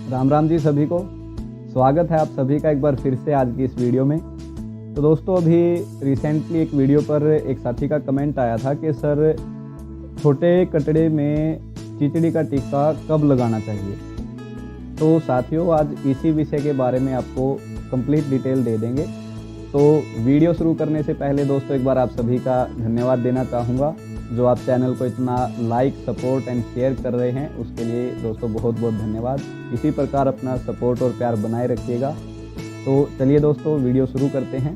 राम राम जी सभी को। स्वागत है आप सभी का एक बार फिर से आज की इस वीडियो में। तो दोस्तों अभी रिसेंटली एक वीडियो पर एक साथी का कमेंट आया था कि सर छोटे कटड़े में चिचड़ी का टीका कब लगाना चाहिए। तो साथियों आज इसी विषय के बारे में आपको कंप्लीट डिटेल दे देंगे। तो वीडियो शुरू करने से पहले दोस्तों एक बार आप सभी का धन्यवाद देना चाहूँगा जो आप चैनल को इतना लाइक सपोर्ट एंड शेयर कर रहे हैं, उसके लिए दोस्तों बहुत बहुत धन्यवाद। इसी प्रकार अपना सपोर्ट और प्यार बनाए रखिएगा। तो चलिए दोस्तों वीडियो शुरू करते हैं।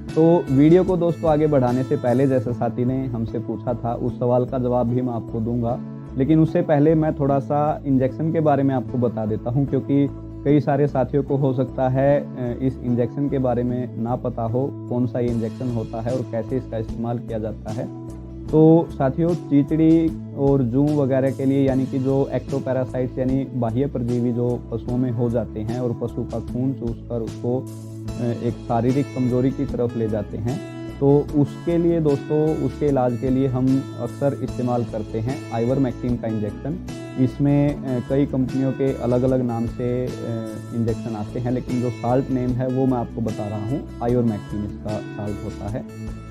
तो वीडियो को दोस्तों आगे बढ़ाने से पहले जैसे साथी ने हमसे पूछा था उस सवाल का जवाब भी मैं आपको दूंगा, लेकिन उससे पहले मैं थोड़ा सा इंजेक्शन के बारे में आपको बता देता हूं, क्योंकि कई सारे साथियों को हो सकता है इस इंजेक्शन के बारे में ना पता हो कौन सा ये इंजेक्शन होता है और कैसे इसका इस्तेमाल किया जाता है। तो साथियों चीचड़ी और जूं वगैरह के लिए यानी कि जो एक्टोपैरासाइट्स यानी बाह्य परजीवी जो पशुओं में हो जाते हैं और पशु का खून चूसकर उसको एक शारीरिक कमजोरी की तरफ ले जाते हैं, तो उसके लिए दोस्तों उसके इलाज के लिए हम अक्सर इस्तेमाल करते हैं आइवरमेक्टिन का इंजेक्शन। इसमें कई कंपनियों के अलग अलग नाम से इंजेक्शन आते हैं, लेकिन जो साल्ट नेम है वो मैं आपको बता रहा हूँ, आइवरमेक्टिन इसका साल्ट होता है।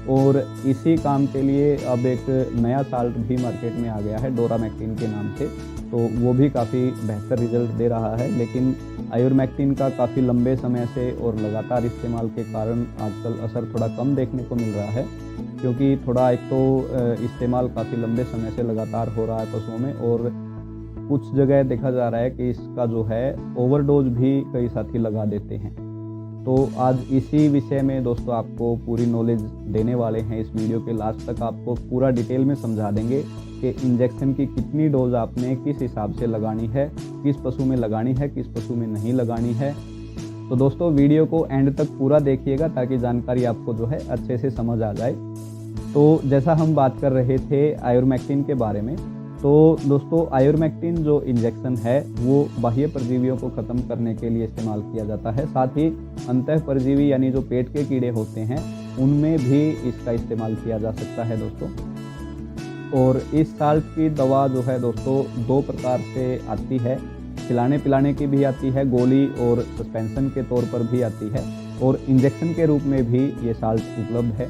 और इसी काम के लिए अब एक नया साल्ट भी मार्केट में आ गया है डोरामेक्टिन के नाम से, तो वो भी काफ़ी बेहतर रिजल्ट दे रहा है। लेकिन आइवरमेक्टिन का काफ़ी लंबे समय से और लगातार इस्तेमाल के कारण आजकल असर थोड़ा कम देखने को मिल रहा है, क्योंकि थोड़ा एक तो इस्तेमाल काफ़ी लंबे समय से लगातार हो रहा है पशुओं में, और कुछ जगह देखा जा रहा है कि इसका जो है ओवरडोज भी कई साथी लगा देते हैं। तो आज इसी विषय में दोस्तों आपको पूरी नॉलेज देने वाले हैं। इस वीडियो के लास्ट तक आपको पूरा डिटेल में समझा देंगे कि इंजेक्शन की कितनी डोज आपने किस हिसाब से लगानी है, किस पशु में लगानी है, किस पशु में नहीं लगानी है। तो दोस्तों वीडियो को एंड तक पूरा देखिएगा ताकि जानकारी आपको जो है अच्छे से समझ आ जाए। तो जैसा हम बात कर रहे थे आइवरमेक्टिन के बारे में, तो दोस्तों आइवरमेक्टिन जो इंजेक्शन है वो बाह्य परजीवियों को ख़त्म करने के लिए इस्तेमाल किया जाता है। साथ ही अंतः परजीवी यानी जो पेट के कीड़े होते हैं उनमें भी इसका इस्तेमाल किया जा सकता है दोस्तों। और इस साल्ट की दवा जो है दोस्तों दो प्रकार से आती है, खिलाने पिलाने की भी आती है गोली, और सस्पेंशन के तौर पर भी आती है, और इंजेक्शन के रूप में भी ये साल्ट उपलब्ध है।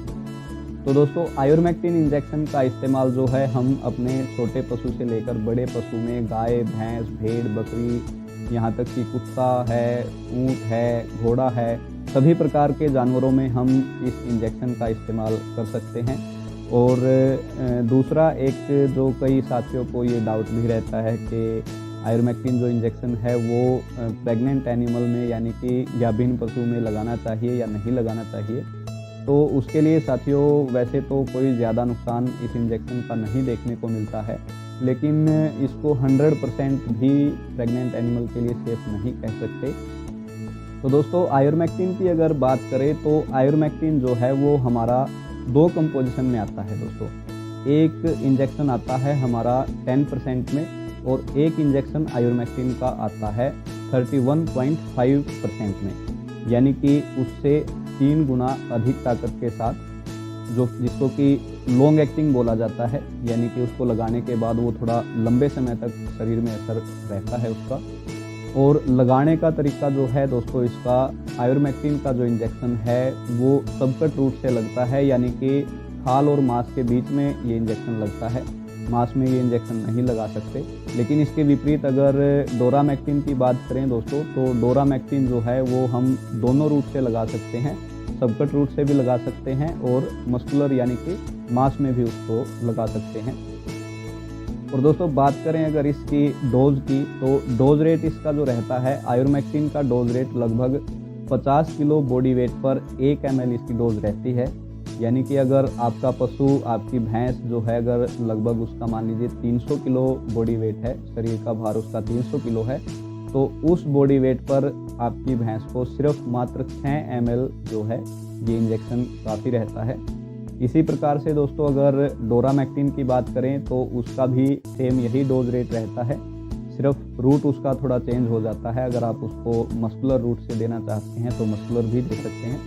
तो दोस्तों आइवरमेक्टिन इंजेक्शन का इस्तेमाल जो है हम अपने छोटे पशु से लेकर बड़े पशु में गाय भैंस भेड़ बकरी यहाँ तक कि कुत्ता है, ऊँट है, घोड़ा है, सभी प्रकार के जानवरों में हम इस इंजेक्शन का इस्तेमाल कर सकते हैं। और दूसरा एक जो कई साथियों को ये डाउट भी रहता है कि आइवरमेक्टिन जो इंजेक्शन है वो प्रेग्नेंट एनिमल में यानी कि गाभिन पशु में लगाना चाहिए या नहीं लगाना चाहिए। तो उसके लिए साथियों वैसे तो कोई ज़्यादा नुकसान इस इंजेक्शन का नहीं देखने को मिलता है, लेकिन इसको 100% भी प्रेग्नेंट एनिमल के लिए सेफ नहीं कह सकते। तो दोस्तों आइवरमेक्टिन की अगर बात करें तो आइवरमेक्टिन जो है वो हमारा दो कंपोजिशन में आता है दोस्तों। एक इंजेक्शन आता है हमारा 10% में, और एक इंजेक्शन आइवरमेक्टिन का आता है 31.5% में, यानी कि उससे 3 गुना अधिक ताकत के साथ, जो जिसको कि लॉन्ग एक्टिंग बोला जाता है, यानी कि उसको लगाने के बाद वो थोड़ा लंबे समय तक शरीर में असर रहता है उसका। और लगाने का तरीका जो है दोस्तों इसका आइवरमेक्टिन का जो इंजेक्शन है वो सबकट रूट से लगता है, यानी कि खाल और मांस के बीच में ये इंजेक्शन लगता है। मांस में ये इंजेक्शन नहीं लगा सकते। लेकिन इसके विपरीत अगर डोरामेक्टिन की बात करें दोस्तों, तो डोरामेक्टिन जो है वो हम दोनों रूट से लगा सकते हैं, सबकट रूट से भी लगा सकते हैं और मस्कुलर यानी कि मांस में भी उसको लगा सकते हैं। और दोस्तों बात करें अगर इसकी डोज की, तो डोज रेट इसका जो रहता है आइवरमेक्टिन का डोज रेट लगभग 50 किलो बॉडी वेट पर 1 ml इसकी डोज रहती है। यानी कि अगर आपका पशु आपकी भैंस जो है अगर लगभग उसका मान लीजिए 300 किलो बॉडी वेट है, शरीर का भार उसका 300 किलो है, तो उस बॉडी वेट पर आपकी भैंस को सिर्फ मात्र 6 ml जो है ये इंजेक्शन काफ़ी रहता है। इसी प्रकार से दोस्तों अगर डोरामेक्टिन की बात करें तो उसका भी सेम यही डोज रेट रहता है, सिर्फ रूट उसका थोड़ा चेंज हो जाता है। अगर आप उसको मस्कुलर रूट से देना चाहते हैं तो मस्कुलर भी दे सकते हैं।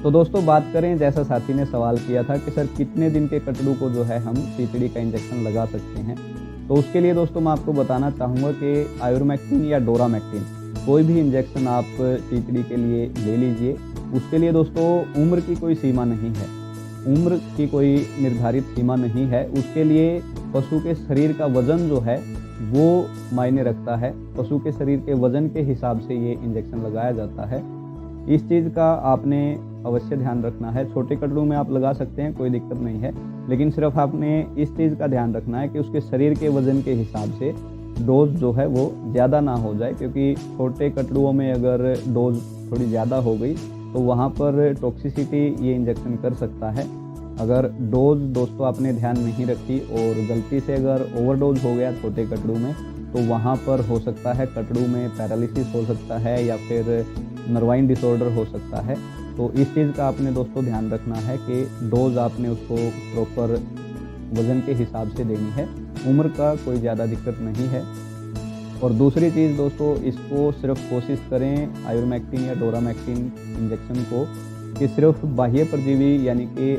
तो दोस्तों बात करें, जैसा साथी ने सवाल किया था कि सर कितने दिन के कटड़ू को जो है हम चिचड़ी का इंजेक्शन लगा सकते हैं, तो उसके लिए दोस्तों मैं आपको बताना चाहूँगा कि आयुर्मेक्टिन या डोरामेक्टिन कोई भी इंजेक्शन आप चीचड़ी के लिए ले लीजिए। उसके लिए दोस्तों उम्र की कोई सीमा नहीं है, उम्र की कोई निर्धारित सीमा नहीं है। उसके लिए पशु के शरीर का वज़न जो है वो मायने रखता है। पशु के शरीर के वज़न के हिसाब से ये इंजेक्शन लगाया जाता है। इस चीज़ का आपने अवश्य ध्यान रखना है। छोटे कटड़ू में आप लगा सकते हैं, कोई दिक्कत नहीं है, लेकिन सिर्फ आपने इस चीज़ का ध्यान रखना है कि उसके शरीर के वज़न के हिसाब से डोज जो है वो ज़्यादा ना हो जाए, क्योंकि छोटे कटड़ुओं में अगर डोज थोड़ी ज़्यादा हो गई तो वहाँ पर टॉक्सिसिटी ये इंजेक्शन कर सकता है। अगर डोज दोस्तों आपने ध्यान नहीं रखी और गलती से अगर ओवरडोज हो गया छोटे कटड़ू में, तो वहाँ पर हो सकता है कटड़ू में पैरालिसिस हो सकता है या फिर नर्वाइन डिसऑर्डर हो सकता है। तो इस चीज़ का आपने दोस्तों ध्यान रखना है कि डोज आपने उसको प्रॉपर वज़न के हिसाब से देनी है। उम्र का कोई ज़्यादा दिक्कत नहीं है। और दूसरी चीज़ दोस्तों, इसको सिर्फ कोशिश करें आयुर्मेक्टिन या डोरामेक्टिन इंजेक्शन को कि सिर्फ बाह्य परजीवी यानी कि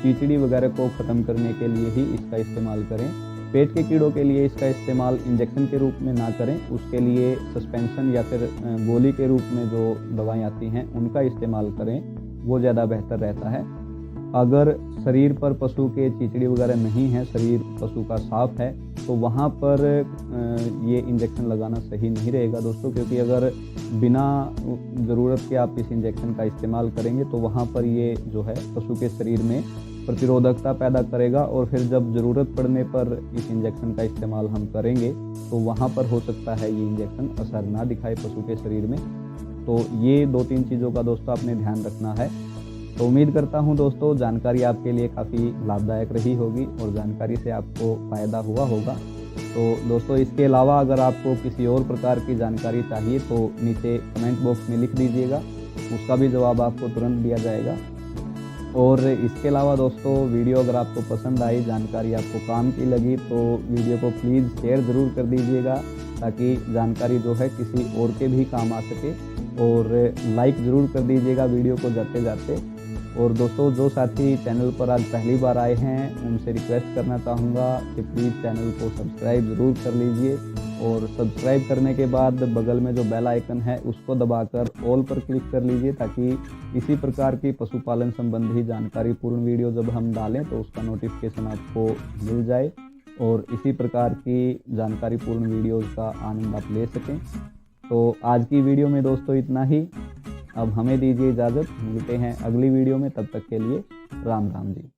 चीचड़ी वगैरह को ख़त्म करने के लिए ही इसका इस्तेमाल करें। पेट के कीड़ों के लिए इसका इस्तेमाल इंजेक्शन के रूप में ना करें। उसके लिए सस्पेंशन या फिर गोली के रूप में जो दवाएं आती हैं उनका इस्तेमाल करें, वो ज़्यादा बेहतर रहता है। अगर शरीर पर पशु के चीचड़ी वगैरह नहीं है, शरीर पशु का साफ है, तो वहाँ पर ये इंजेक्शन लगाना सही नहीं रहेगा दोस्तों, क्योंकि अगर बिना ज़रूरत के आप इस इंजेक्शन का इस्तेमाल करेंगे तो वहाँ पर ये जो है पशु के शरीर में प्रतिरोधकता पैदा करेगा और फिर जब ज़रूरत पड़ने पर इस इंजेक्शन का इस्तेमाल हम करेंगे तो वहाँ पर हो सकता है ये इंजेक्शन असर ना दिखाए पशु के शरीर में। तो ये 2-3 चीज़ों का दोस्तों आपने ध्यान रखना है। तो उम्मीद करता हूँ दोस्तों जानकारी आपके लिए काफ़ी लाभदायक रही होगी और जानकारी से आपको फ़ायदा हुआ होगा। तो दोस्तों इसके अलावा अगर आपको किसी और प्रकार की जानकारी चाहिए तो नीचे कमेंट बॉक्स में लिख दीजिएगा, उसका भी जवाब आपको तुरंत दिया जाएगा। और इसके अलावा दोस्तों वीडियो अगर आपको पसंद आई, जानकारी आपको काम की लगी, तो वीडियो को प्लीज़ शेयर ज़रूर कर दीजिएगा ताकि जानकारी जो है किसी और के भी काम आ सके। और लाइक ज़रूर कर दीजिएगा वीडियो को जाते जाते। और दोस्तों जो साथी चैनल पर आज पहली बार आए हैं उनसे रिक्वेस्ट करना चाहूँगा कि प्लीज़ चैनल को सब्सक्राइब ज़रूर कर लीजिए। और सब्सक्राइब करने के बाद बगल में जो बेल आइकन है उसको दबाकर ऑल पर क्लिक कर लीजिए ताकि इसी प्रकार की पशुपालन संबंधी जानकारी पूर्ण वीडियो जब हम डालें तो उसका नोटिफिकेशन आपको मिल जाए और इसी प्रकार की जानकारी पूर्ण वीडियोज़ का आनंद आप ले सकें। तो आज की वीडियो में दोस्तों इतना ही। अब हमें दीजिए इजाज़त, मिलते हैं अगली वीडियो में, तब तक के लिए राम राम जी।